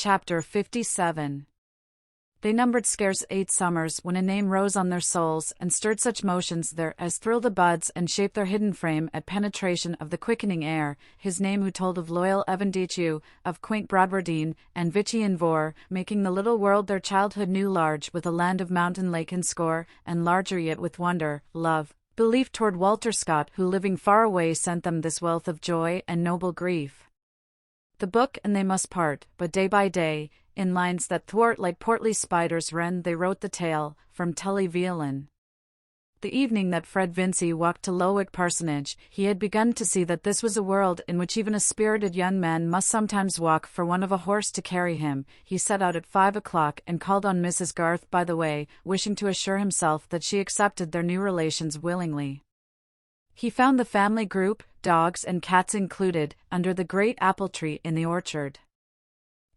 Chapter 57. They numbered scarce 8 summers when a name rose on their souls and stirred such motions there as thrill the buds and shape their hidden frame at penetration of the quickening air, his name who told of loyal Evenditu, of quaint Bradwardine, and Vichy and Vore, making the little world their childhood knew large with a land of mountain lake and score, and larger yet with wonder, love, belief toward Walter Scott who living far away sent them this wealth of joy and noble grief. The book and they must part, but day by day, in lines that thwart like portly spiders rend they wrote the tale, from Tully Veolan. The evening that Fred Vincy walked to Lowick Parsonage, he had begun to see that this was a world in which even a spirited young man must sometimes walk for want of a horse to carry him. He set out at 5 o'clock and called on Mrs. Garth by the way, wishing to assure himself that she accepted their new relations willingly. He found the family group, dogs and cats included, under the great apple tree in the orchard.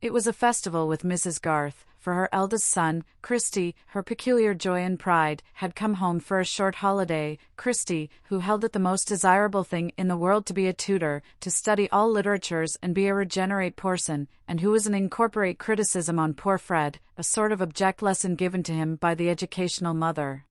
It was a festival with Mrs. Garth, for her eldest son, Christy, her peculiar joy and pride, had come home for a short holiday. Christy, who held it the most desirable thing in the world to be a tutor, to study all literatures and be a regenerate person, and who was an incorporate criticism on poor Fred, a sort of object lesson given to him by the educational mother.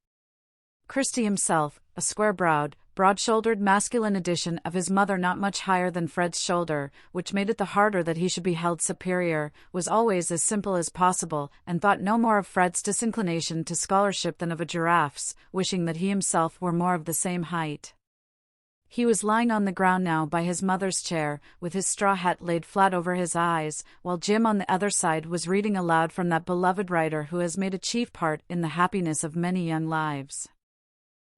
Christy himself, a square-browed, broad-shouldered masculine edition of his mother not much higher than Fred's shoulder, which made it the harder that he should be held superior, was always as simple as possible, and thought no more of Fred's disinclination to scholarship than of a giraffe's, wishing that he himself were more of the same height. He was lying on the ground now by his mother's chair, with his straw hat laid flat over his eyes, while Jim on the other side was reading aloud from that beloved writer who has made a chief part in the happiness of many young lives.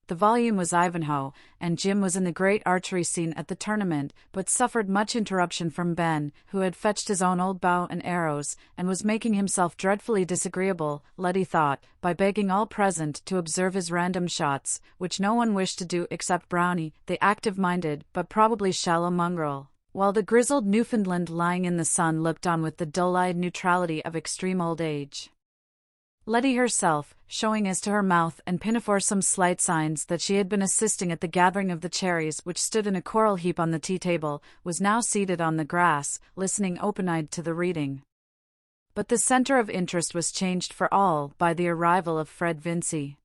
The volume was Ivanhoe, and Jim was in the great archery scene at the tournament, but suffered much interruption from Ben, who had fetched his own old bow and arrows, and was making himself dreadfully disagreeable, Letty thought, by begging all present to observe his random shots, which no one wished to do except Brownie, the active-minded but probably shallow mongrel, while the grizzled Newfoundland lying in the sun looked on with the dull-eyed neutrality of extreme old age. Letty herself, showing as to her mouth and pinafore some slight signs that she had been assisting at the gathering of the cherries which stood in a coral heap on the tea-table, was now seated on the grass, listening open-eyed to the reading. But the center of interest was changed for all by the arrival of Fred Vincy.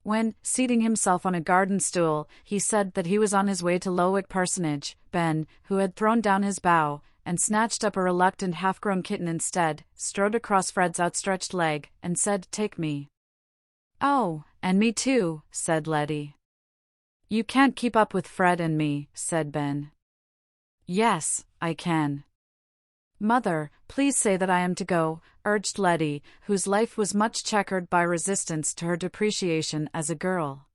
When, seating himself on a garden stool, he said that he was on his way to Lowick Parsonage, Ben, who had thrown down his bow, and snatched up a reluctant half-grown kitten instead, strode across Fred's outstretched leg, and said, "Take me." "Oh, and me too," said Letty. "You can't keep up with Fred and me," said Ben. "Yes, I can." "Mother, please say that I am to go," urged Letty, whose life was much checkered by resistance to her depreciation as a girl.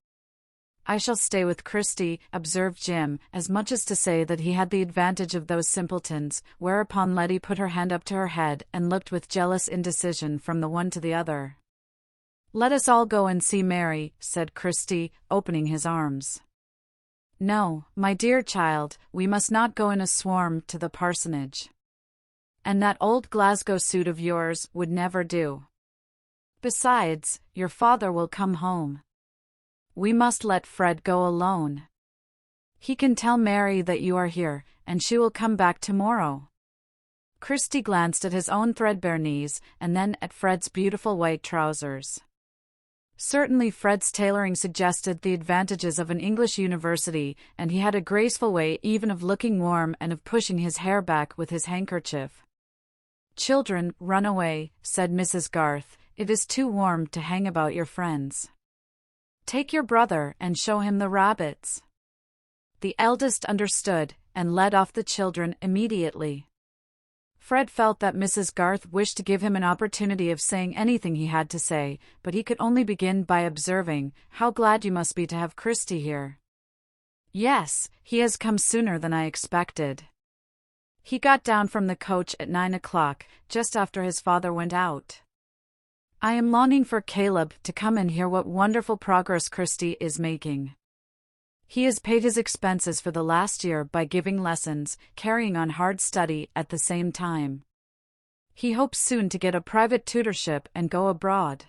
"I shall stay with Christy," observed Jim, as much as to say that he had the advantage of those simpletons, whereupon Letty put her hand up to her head and looked with jealous indecision from the one to the other. "Let us all go and see Mary," said Christy, opening his arms. "No, my dear child, we must not go in a swarm to the parsonage. And that old Glasgow suit of yours would never do. Besides, your father will come home. We must let Fred go alone. He can tell Mary that you are here, and she will come back tomorrow." Christy glanced at his own threadbare knees, and then at Fred's beautiful white trousers. Certainly Fred's tailoring suggested the advantages of an English university, and he had a graceful way even of looking warm and of pushing his hair back with his handkerchief. "Children, run away," said Mrs. Garth. "It is too warm to hang about your friends. Take your brother and show him the rabbits." The eldest understood, and led off the children immediately. Fred felt that Mrs. Garth wished to give him an opportunity of saying anything he had to say, but he could only begin by observing, "How glad you must be to have Christy here." "Yes, he has come sooner than I expected. He got down from the coach at 9 o'clock, just after his father went out. I am longing for Caleb to come and hear what wonderful progress Christy is making. He has paid his expenses for the last year by giving lessons, carrying on hard study at the same time. He hopes soon to get a private tutorship and go abroad.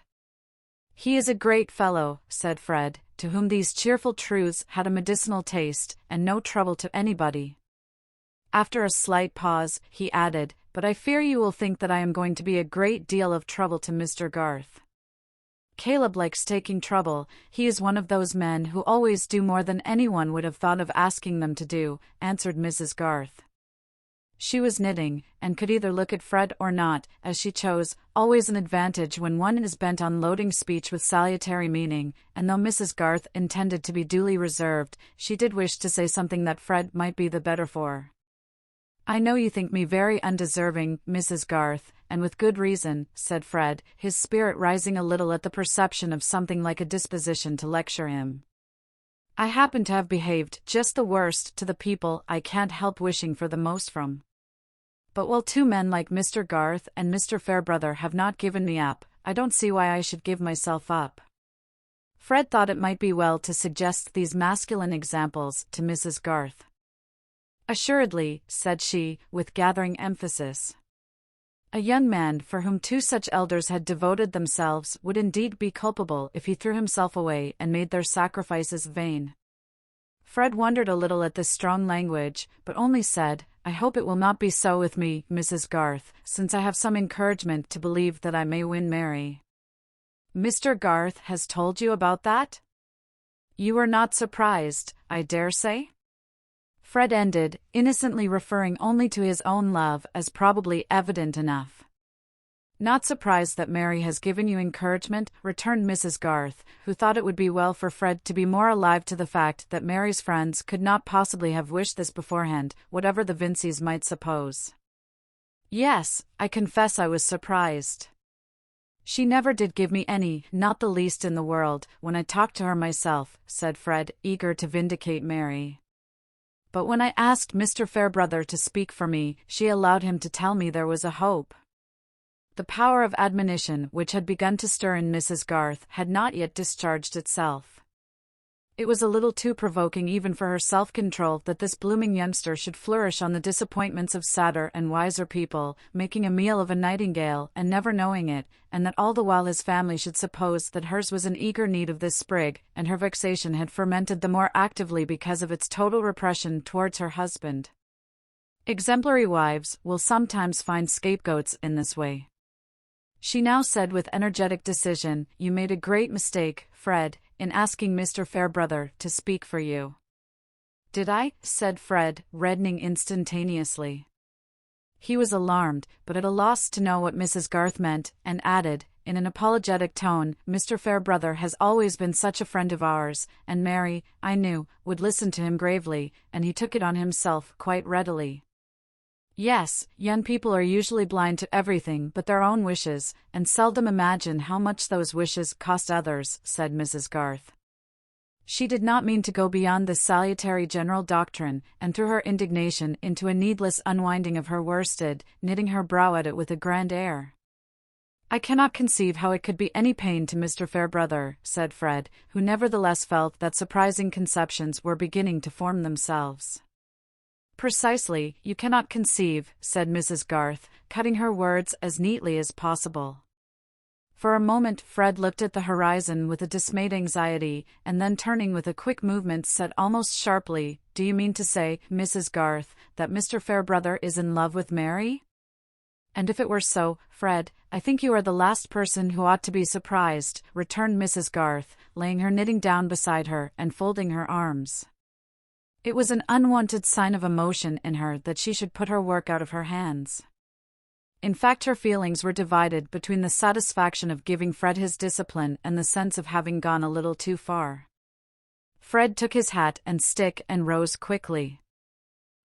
He is a great fellow," said Fred, to whom these cheerful truths had a medicinal taste, and no trouble to anybody. After a slight pause, he added, but I fear you will think that I am going to be a great deal of trouble to Mr. Garth. Caleb likes taking trouble. He is one of those men who always do more than anyone would have thought of asking them to do, answered Mrs. Garth. She was knitting, and could either look at Fred or not, as she chose, always an advantage when one is bent on loading speech with salutary meaning, and though Mrs. Garth intended to be duly reserved, she did wish to say something that Fred might be the better for. I know you think me very undeserving, Mrs. Garth, and with good reason, said Fred, his spirit rising a little at the perception of something like a disposition to lecture him. I happen to have behaved just the worst to the people I can't help wishing for the most from. But while two men like Mr. Garth and Mr. Fairbrother have not given me up, I don't see why I should give myself up. Fred thought it might be well to suggest these masculine examples to Mrs. Garth. Assuredly, said she, with gathering emphasis. A young man for whom two such elders had devoted themselves would indeed be culpable if he threw himself away and made their sacrifices vain. Fred wondered a little at this strong language, but only said, I hope it will not be so with me, Mrs. Garth, since I have some encouragement to believe that I may win Mary. Mr. Garth has told you about that? You are not surprised, I dare say? Fred ended, innocently referring only to his own love as probably evident enough. Not surprised that Mary has given you encouragement, returned Mrs. Garth, who thought it would be well for Fred to be more alive to the fact that Mary's friends could not possibly have wished this beforehand, whatever the Vinceys might suppose. Yes, I confess I was surprised. She never did give me any, not the least in the world, when I talked to her myself, said Fred, eager to vindicate Mary. But when I asked Mr. Fairbrother to speak for me, she allowed him to tell me there was a hope. The power of admonition which had begun to stir in Mrs. Garth had not yet discharged itself. It was a little too provoking even for her self-control that this blooming youngster should flourish on the disappointments of sadder and wiser people, making a meal of a nightingale and never knowing it, and that all the while his family should suppose that hers was in eager need of this sprig, and her vexation had fermented the more actively because of its total repression towards her husband. Exemplary wives will sometimes find scapegoats in this way. She now said with energetic decision, You made a great mistake, Fred, in asking Mr. Fairbrother to speak for you. Did I? Said Fred, reddening instantaneously. He was alarmed, but at a loss to know what Mrs. Garth meant, and added, in an apologetic tone, Mr. Fairbrother has always been such a friend of ours, and Mary, I knew, would listen to him gravely, and he took it on himself quite readily. Yes, young people are usually blind to everything but their own wishes, and seldom imagine how much those wishes cost others, said Mrs. Garth. She did not mean to go beyond this salutary general doctrine, and threw her indignation into a needless unwinding of her worsted, knitting her brow at it with a grand air. I cannot conceive how it could be any pain to Mr. Fairbrother, said Fred, who nevertheless felt that surprising conceptions were beginning to form themselves. Precisely, you cannot conceive, said Mrs. Garth, cutting her words as neatly as possible. For a moment Fred looked at the horizon with a dismayed anxiety, and then turning with a quick movement said almost sharply, Do you mean to say, Mrs. Garth, that Mr. Fairbrother is in love with Mary? And if it were so, Fred, I think you are the last person who ought to be surprised, returned Mrs. Garth, laying her knitting down beside her and folding her arms. It was an unwanted sign of emotion in her that she should put her work out of her hands. In fact, her feelings were divided between the satisfaction of giving Fred his discipline and the sense of having gone a little too far. Fred took his hat and stick and rose quickly.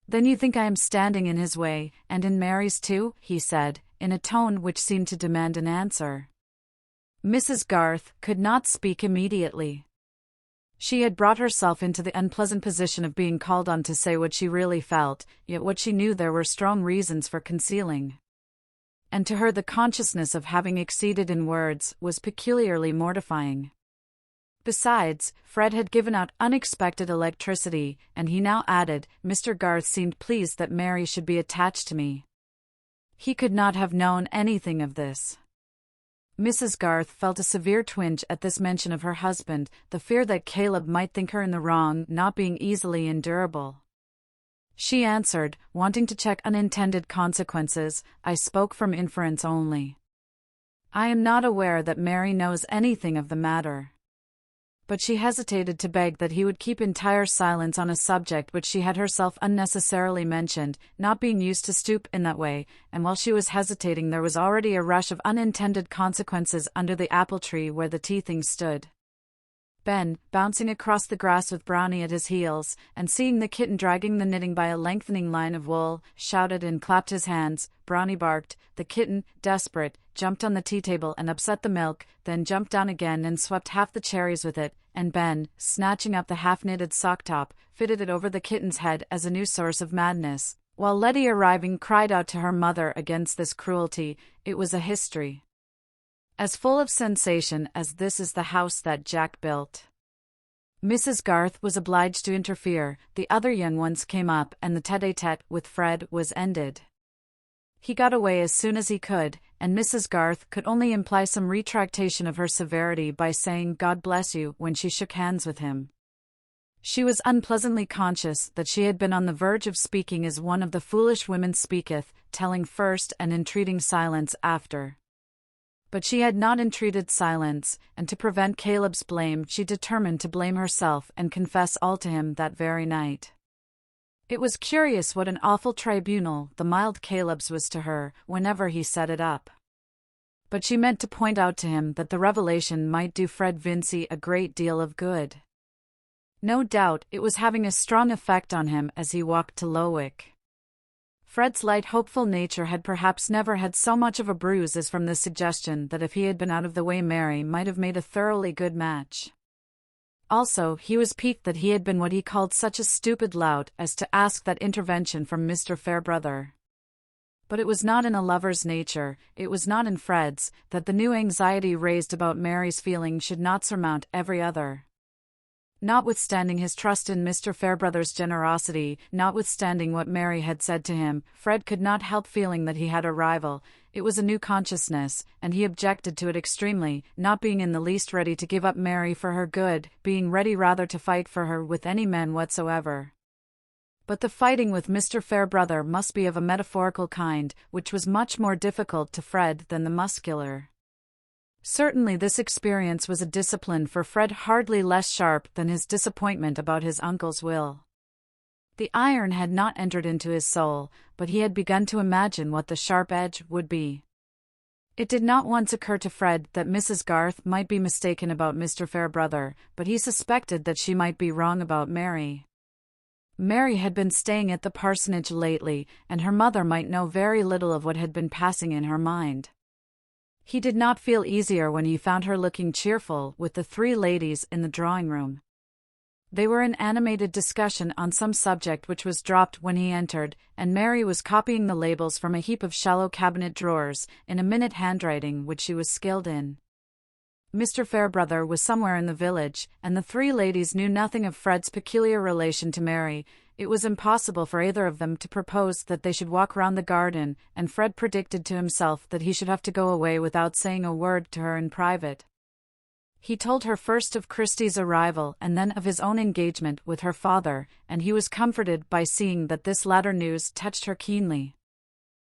Then you think I am standing in his way, and in Mary's too? He said, in a tone which seemed to demand an answer. Mrs. Garth could not speak immediately. She had brought herself into the unpleasant position of being called on to say what she really felt, yet what she knew there were strong reasons for concealing. And to her the consciousness of having exceeded in words was peculiarly mortifying. Besides, Fred had given out unexpected electricity, and he now added, Mr. Garth seemed pleased that Mary should be attached to me. He could not have known anything of this. Mrs. Garth felt a severe twinge at this mention of her husband, the fear that Caleb might think her in the wrong not being easily endurable. She answered, wanting to check unintended consequences. "I spoke from inference only. I am not aware that Mary knows anything of the matter." But she hesitated to beg that he would keep entire silence on a subject which she had herself unnecessarily mentioned, not being used to stoop in that way, and while she was hesitating there was already a rush of unintended consequences under the apple tree where the tea things stood. Ben, bouncing across the grass with Brownie at his heels, and seeing the kitten dragging the knitting by a lengthening line of wool, shouted and clapped his hands. Brownie barked. The kitten, desperate, jumped on the tea table and upset the milk, then jumped down again and swept half the cherries with it, and Ben, snatching up the half-knitted sock top, fitted it over the kitten's head as a new source of madness, while Letty, arriving, cried out to her mother against this cruelty. It was a history as full of sensation as "This is the house that Jack built." Mrs. Garth was obliged to interfere. The other young ones came up, and the tête-à-tête with Fred was ended. He got away as soon as he could, and Mrs. Garth could only imply some retractation of her severity by saying "God bless you" when she shook hands with him. She was unpleasantly conscious that she had been on the verge of speaking as one of the foolish women speaketh, telling first and entreating silence after. But she had not entreated silence, and to prevent Caleb's blame she determined to blame herself and confess all to him that very night. It was curious what an awful tribunal the mild Caleb's was to her, whenever he set it up. But she meant to point out to him that the revelation might do Fred Vincy a great deal of good. No doubt it was having a strong effect on him as he walked to Lowick. Fred's light, hopeful nature had perhaps never had so much of a bruise as from the suggestion that if he had been out of the way Mary might have made a thoroughly good match. Also, he was piqued that he had been what he called such a stupid lout as to ask that intervention from Mr. Fairbrother. But it was not in a lover's nature, it was not in Fred's, that the new anxiety raised about Mary's feeling should not surmount every other. Notwithstanding his trust in Mr. Fairbrother's generosity, notwithstanding what Mary had said to him, Fred could not help feeling that he had a rival. It was a new consciousness, and he objected to it extremely, not being in the least ready to give up Mary for her good, being ready rather to fight for her with any men whatsoever. But the fighting with Mr. Fairbrother must be of a metaphorical kind, which was much more difficult to Fred than the muscular. Certainly this experience was a discipline for Fred hardly less sharp than his disappointment about his uncle's will. The iron had not entered into his soul, but he had begun to imagine what the sharp edge would be. It did not once occur to Fred that Mrs. Garth might be mistaken about Mr. Fairbrother, but he suspected that she might be wrong about Mary. Mary had been staying at the parsonage lately, and her mother might know very little of what had been passing in her mind. He did not feel easier when he found her looking cheerful with the three ladies in the drawing-room. They were in animated discussion on some subject which was dropped when he entered, and Mary was copying the labels from a heap of shallow cabinet drawers, in a minute handwriting which she was skilled in. Mr. Fairbrother was somewhere in the village, and the three ladies knew nothing of Fred's peculiar relation to Mary. It was impossible for either of them to propose that they should walk round the garden, and Fred predicted to himself that he should have to go away without saying a word to her in private. He told her first of Christie's arrival and then of his own engagement with her father, and he was comforted by seeing that this latter news touched her keenly.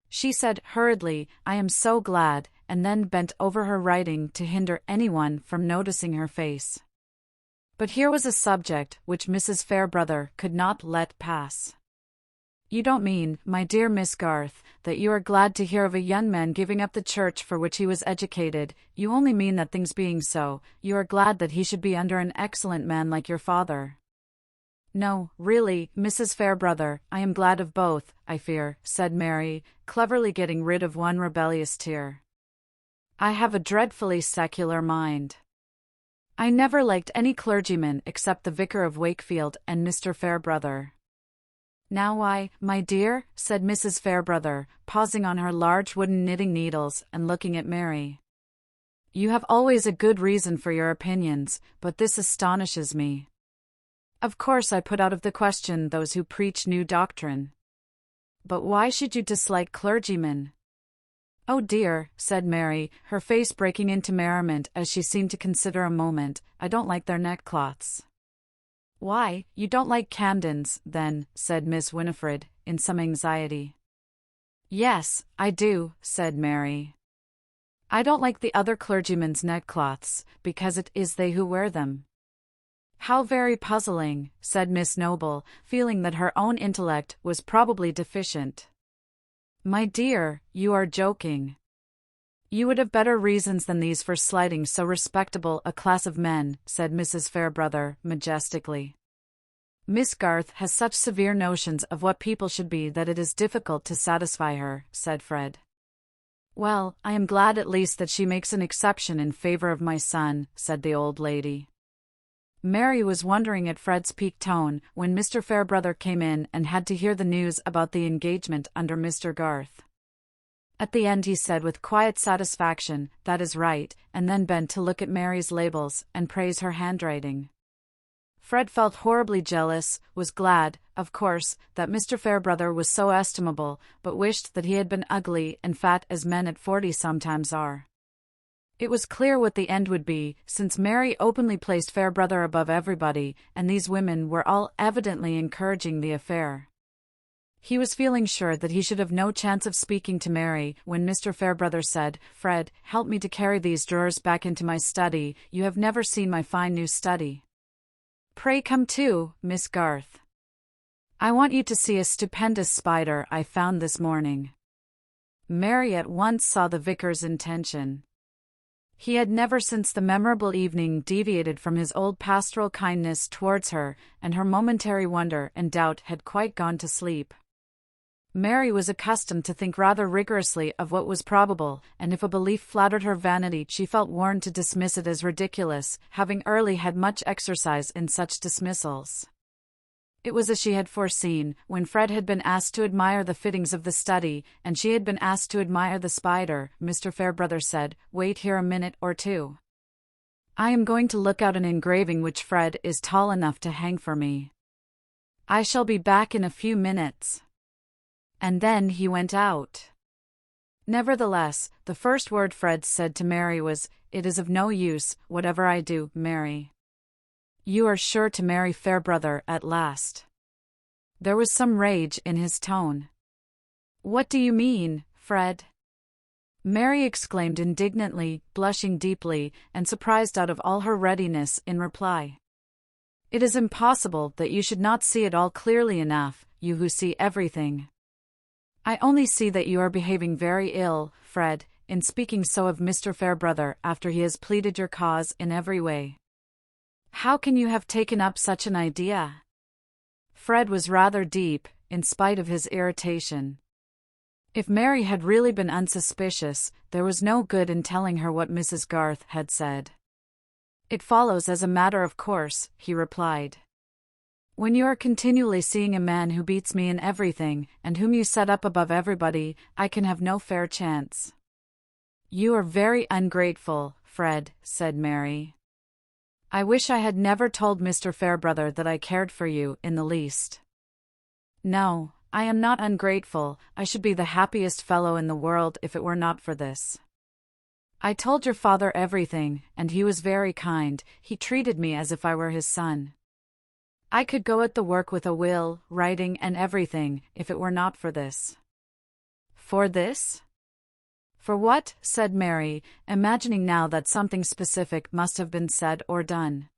She said hurriedly, "I am so glad," and then bent over her writing to hinder anyone from noticing her face. But here was a subject which Mrs. Fairbrother could not let pass. "You don't mean, my dear Miss Garth, that you are glad to hear of a young man giving up the church for which he was educated. You only mean that things being so, you are glad that he should be under an excellent man like your father." "No, really, Mrs. Fairbrother, I am glad of both, I fear," said Mary, cleverly getting rid of one rebellious tear. "I have a dreadfully secular mind. I never liked any clergyman except the Vicar of Wakefield and Mr. Fairbrother." "Now why, my dear," said Mrs. Fairbrother, pausing on her large wooden knitting needles and looking at Mary. "You have always a good reason for your opinions, but this astonishes me. Of course I put out of the question those who preach new doctrine. But why should you dislike clergymen?" "Oh dear," said Mary, her face breaking into merriment as she seemed to consider a moment, "I don't like their neckcloths." Why, you don't like Camdens, then, said Miss Winifred, in some anxiety. Yes, I do, said Mary. I don't like the other clergymen's neckcloths, because it is they who wear them. How very puzzling, said Miss Noble, feeling that her own intellect was probably deficient. My dear, you are joking. You would have better reasons than these for slighting so respectable a class of men, said Mrs. Fairbrother, majestically. Miss Garth has such severe notions of what people should be that it is difficult to satisfy her, said Fred. Well, I am glad at least that she makes an exception in favor of my son, said the old lady. Mary was wondering at Fred's piqued tone when Mr. Fairbrother came in and had to hear the news about the engagement under Mr. Garth. At the end he said with quiet satisfaction, "That is right," and then bent to look at Mary's labels and praise her handwriting. Fred felt horribly jealous, was glad, of course, that Mr. Fairbrother was so estimable, but wished that he had been ugly and fat as men at 40 sometimes are. It was clear what the end would be, since Mary openly placed Fairbrother above everybody, and these women were all evidently encouraging the affair. He was feeling sure that he should have no chance of speaking to Mary when Mr. Fairbrother said, "Fred, help me to carry these drawers back into my study. You have never seen my fine new study. Pray come too, Miss Garth. I want you to see a stupendous spider I found this morning." Mary at once saw the vicar's intention. He had never since the memorable evening deviated from his old pastoral kindness towards her, and her momentary wonder and doubt had quite gone to sleep. Mary was accustomed to think rather rigorously of what was probable, and if a belief flattered her vanity she felt warned to dismiss it as ridiculous, having early had much exercise in such dismissals. It was as she had foreseen, when Fred had been asked to admire the fittings of the study, and she had been asked to admire the spider. Mr. Fairbrother said, "Wait here a minute or two. I am going to look out an engraving which Fred is tall enough to hang for me. I shall be back in a few minutes." And then he went out. Nevertheless, the first word Fred said to Mary was, "It is of no use, whatever I do, Mary. You are sure to marry Fairbrother at last." There was some rage in his tone. "What do you mean, Fred?" Mary exclaimed indignantly, blushing deeply, and surprised out of all her readiness in reply. "It is impossible that you should not see it all clearly enough, you who see everything. I only see that you are behaving very ill, Fred, in speaking so of Mr. Fairbrother after he has pleaded your cause in every way. How can you have taken up such an idea?" Fred was rather deep, in spite of his irritation. If Mary had really been unsuspicious, there was no good in telling her what Mrs. Garth had said. "It follows as a matter of course," he replied. "When you are continually seeing a man who beats me in everything, and whom you set up above everybody, I can have no fair chance." "You are very ungrateful, Fred," said Mary. "I wish I had never told Mr. Fairbrother that I cared for you in the least." "No, I am not ungrateful. I should be the happiest fellow in the world if it were not for this. I told your father everything, and he was very kind. He treated me as if I were his son. I could go at the work with a will, writing and everything, if it were not for this." "For this?" "For what?" said Mary, imagining now that something specific must have been said or done.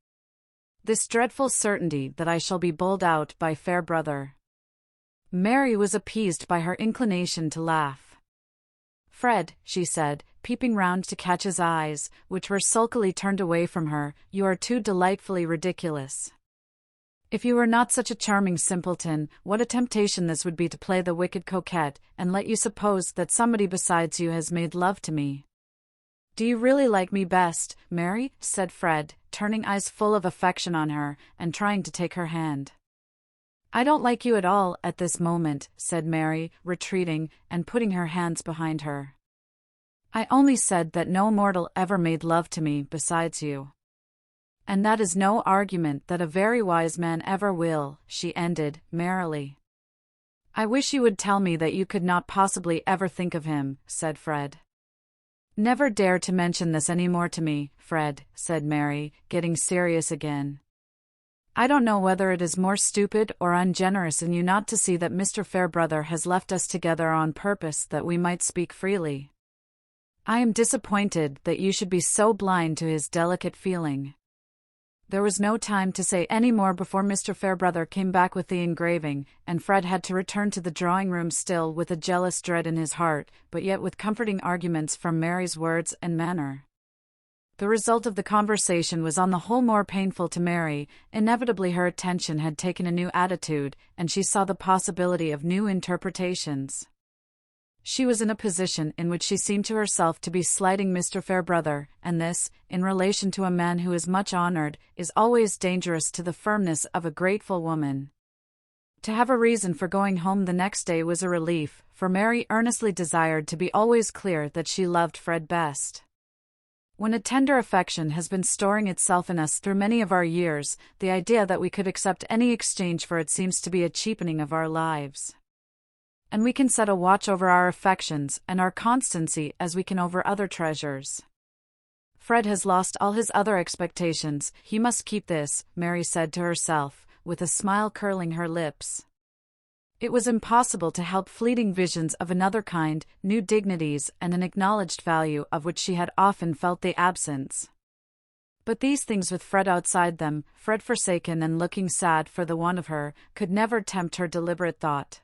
"This dreadful certainty that I shall be bowled out by Fairbrother." Mary was appeased by her inclination to laugh. "Fred," she said, peeping round to catch his eyes, which were sulkily turned away from her, "you are too delightfully ridiculous. If you were not such a charming simpleton, what a temptation this would be to play the wicked coquette, and let you suppose that somebody besides you has made love to me." "Do you really like me best, Mary?" said Fred, turning eyes full of affection on her, and trying to take her hand. "I don't like you at all at this moment," said Mary, retreating, and putting her hands behind her. "I only said that no mortal ever made love to me besides you. And that is no argument that a very wise man ever will," she ended, merrily. "I wish you would tell me that you could not possibly ever think of him," said Fred. "Never dare to mention this any more to me, Fred," said Mary, getting serious again. I don't know whether it is more stupid or ungenerous in you not to see that Mr. Fairbrother has left us together on purpose that we might speak freely. I am disappointed that you should be so blind to his delicate feeling. There was no time to say any more before Mr. Fairbrother came back with the engraving, and Fred had to return to the drawing-room still with a jealous dread in his heart, but yet with comforting arguments from Mary's words and manner. The result of the conversation was on the whole more painful to Mary. Inevitably her attention had taken a new attitude, and she saw the possibility of new interpretations. She was in a position in which she seemed to herself to be slighting Mr. Fairbrother, and this, in relation to a man who is much honored, is always dangerous to the firmness of a grateful woman. To have a reason for going home the next day was a relief, for Mary earnestly desired to be always clear that she loved Fred best. When a tender affection has been storing itself in us through many of our years, the idea that we could accept any exchange for it seems to be a cheapening of our lives. And we can set a watch over our affections and our constancy as we can over other treasures. Fred has lost all his other expectations, he must keep this, Mary said to herself, with a smile curling her lips. It was impossible to help fleeting visions of another kind, new dignities, and an acknowledged value of which she had often felt the absence. But these things with Fred outside them, Fred forsaken and looking sad for the want of her, could never tempt her deliberate thought.